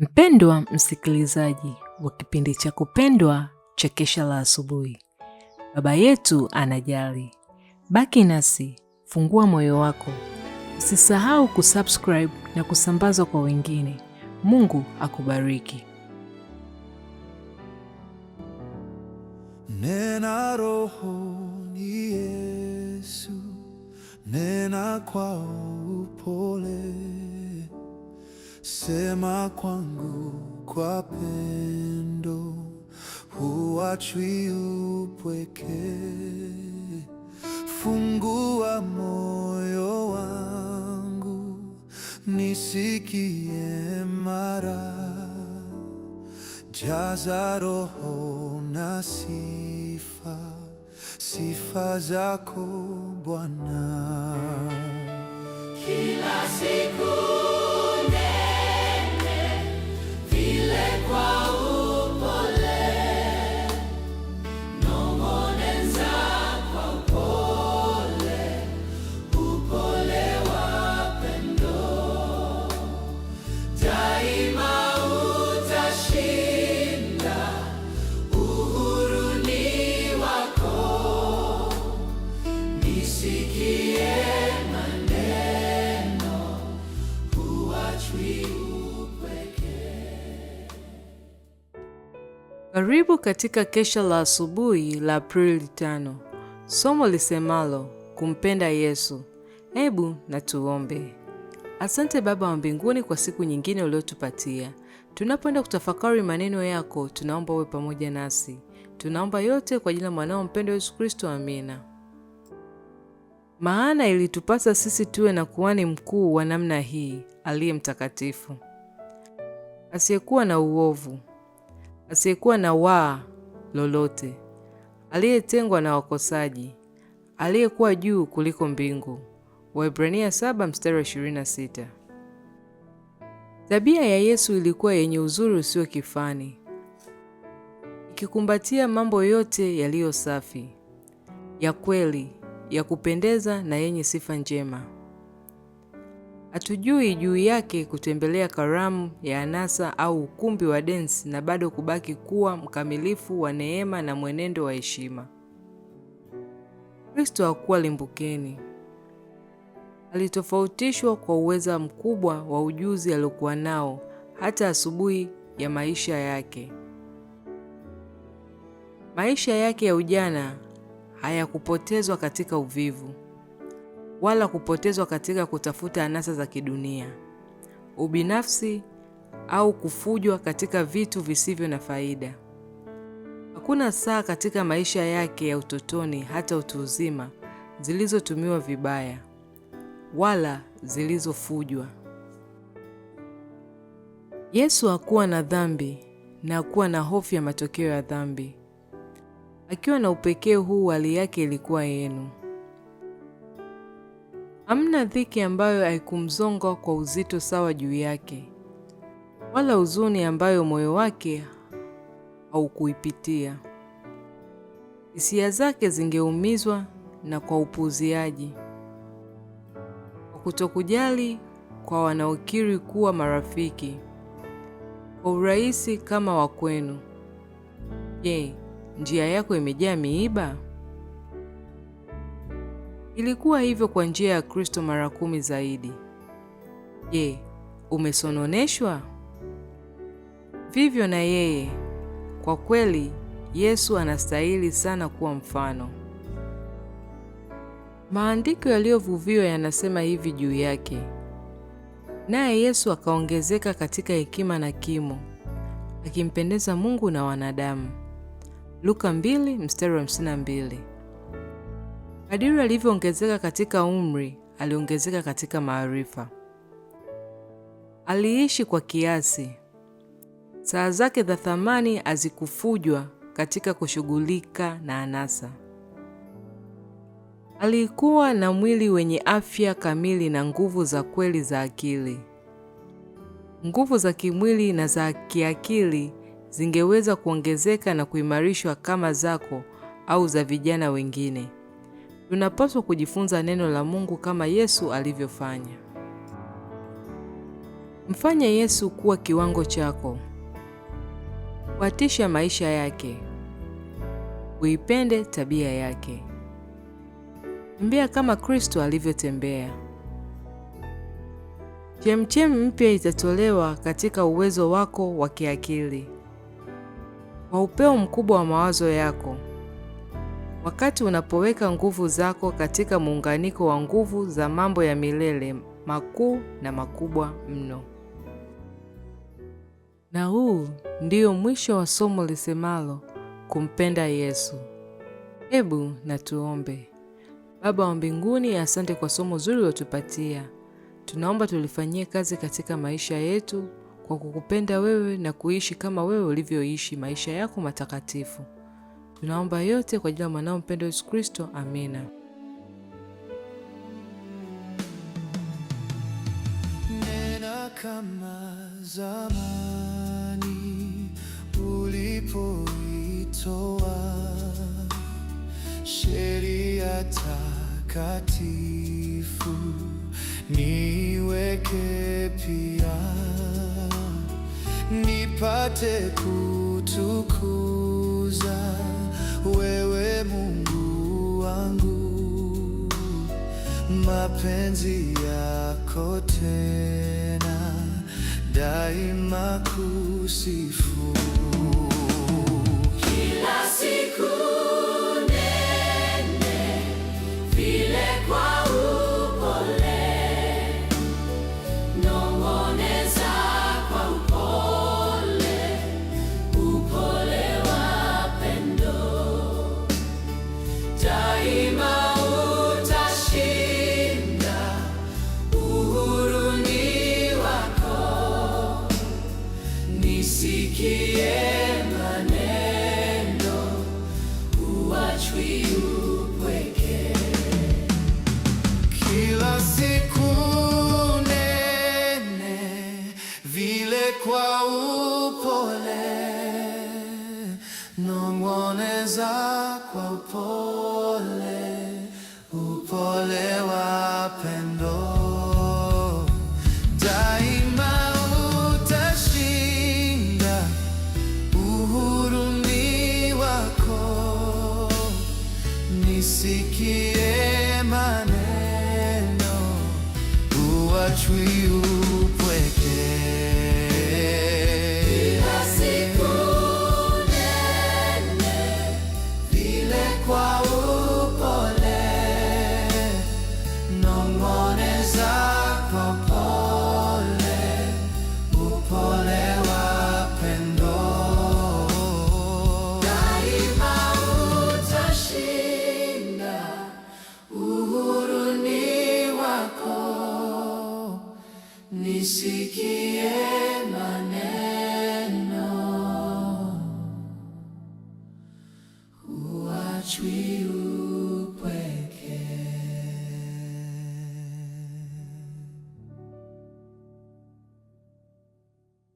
Mpendwa msikilizaji wa kipindi cha kupendwa cha Kesha la Asubuhi, Baba yetu anajali. Baki nasi, fungua moyo wako. Usisahau kusubscribe na kusambaza kwa wengine. Mungu akubariki. Nena Roho ni Yesu, nena kwa upole, sema kwangu kwa pendo, huachwi upweke. Fungua moyo wangu nisikie mara, jaza Roho na sifa zako Bwana. Kila siku nene vile kwa upole, nong'oneza kwa upole, upole wa pendo. Daima utashinda, uhuru ni wako. Nisikie maneno, huachwi upweke. Karibu katika Kesha la Asubuhi la Aprili 5. Somo lisemalo kumpenda Yesu. Hebu na tuombe. Asante Baba wa mbinguni kwa siku nyingine uliotupatia. Tunapoenda kutafakari maneno yako, tunaomba uwe pamoja nasi. Tunaomba yote kwa jina la mwanao mpendwa Yesu Kristo, amina. Maana ilitupasa sisi tuwe na kuhani mkuu wa namna hii, aliye mtakatifu, asiyekuwa na uovu, asiyekuwa na waa lolote, aliyetengwa na wakosaji, aliyekuwa juu kuliko mbingu. Waebrania 7:26. Tabia ya Yesu ilikuwa yenye uzuri usio kifani, ikikumbatia mambo yote yaliyo safi, ya kweli, ya kupendeza na yenye sifa njema. Hatujui juu yake kutembelea karamu ya anasa au ukumbi wa densi na bado kubaki kuwa mkamilifu wa neema na mwenendo wa heshima. Kristo hakuwa limbukeni. Alitofautishwa kwa uweza mkubwa wa ujuzi aliokuwa nao hata asubuhi ya maisha yake. Maisha yake ya ujana hayakupotezwa katika uvivu, wala kupotezwa katika kutafuta anasa za kidunia, ubinafsi au kufujwa katika vitu visivyo na faida. Hakuna saa katika maisha yake ya utotoni hata utu uzima zilizotumiwa vibaya, wala zilizofujwa. Yesu hakuwa na dhambi na hakuwa na hofu ya matokeo ya dhambi. Akiwa na upekee huu, hali yake ilikuwa yenu. Hamna dhiki ambayo haikumzonga kwa uzito sawa juu yake, wala huzuni ambayo moyo wake haukuipitia. Hisia zake zingeumizwa na kwa upuuziaji, kwa kutokujali kwa wanaokiri kuwa marafiki, kwa urahisi kama wa kwenu. Je, njia yako imejaa miiba? Ilikuwa hivyo kwa njia ya Kristo mara 10 zaidi. Je, umesononeshwa? Vivyo na yeye. Kwa kweli, Yesu anastahili sana kuwa mfano. Maandiko yaliyovuviwa yanasema hivi juu yake: naye Yesu akaongezeka katika hekima na kimo, akimpendeza Mungu na wanadamu. Luka 2:52. Kadiri alivyoongezeka katika umri, aliongezeka katika maarifa. Aliishi kwa kiasi. Saa zake za thamani hazikufujwa katika kushughulika na anasa. Alikuwa na mwili wenye afya kamili na nguvu za kweli za akili. Nguvu za kimwili na za kiakili zingeweza kuongezeka na kuimarishwa kama zako au za vijana wengine. Tunapaswa kujifunza neno la Mungu kama Yesu alivyofanya. Mfanye Yesu kuwa kiwango chako. Fuatisha maisha yake. Uipende tabia yake. Tembea kama Kristo alivyotembea. Chemchemi mpya itatolewa katika uwezo wako wa kiakili, wa upeo mkubwa wa mawazo yako, wakati unapoweka nguvu zako katika muunganiko wa nguvu za mambo ya milele makuu na makubwa mno. Na huu ndio mwisho wa somo lisemalo kumpenda Yesu. Hebu na tuombe. Baba wa mbinguni, asante kwa somo zuri ulotupatia. Tunaomba tulifanyie kazi katika maisha yetu kwa kukupenda wewe na kuishi kama wewe ulivyoishi maisha yako matakatifu. Tunaomba yote kwa ajili ya mwanao mpendwa Yesu Kristo. Amina. Nena kama zamani ulipoitoa sheria takatifu, niweke pia nipate kutukuza wewe Mungu wangu, mapenzi yako tena daima kusifu. Kila siku nene vile kwa upole, nong'oneza kwa upole, upole wa pendo. Daima utashinda, uhuru ni wako. Nisikie maneno, huachwi upweke. Kila siku nene vile kwa upole, nong'oneza kwa upole, upole wa pendo. Daima utashinda, uhuru ni wako. Nisikie maneno, huachwi upweke. Kila siku nene vile kwa upole, Nong'oneza kwa upole, upole wa pendo. daima utashinda, uhuru ni wako. Nisikie maneno, huachwi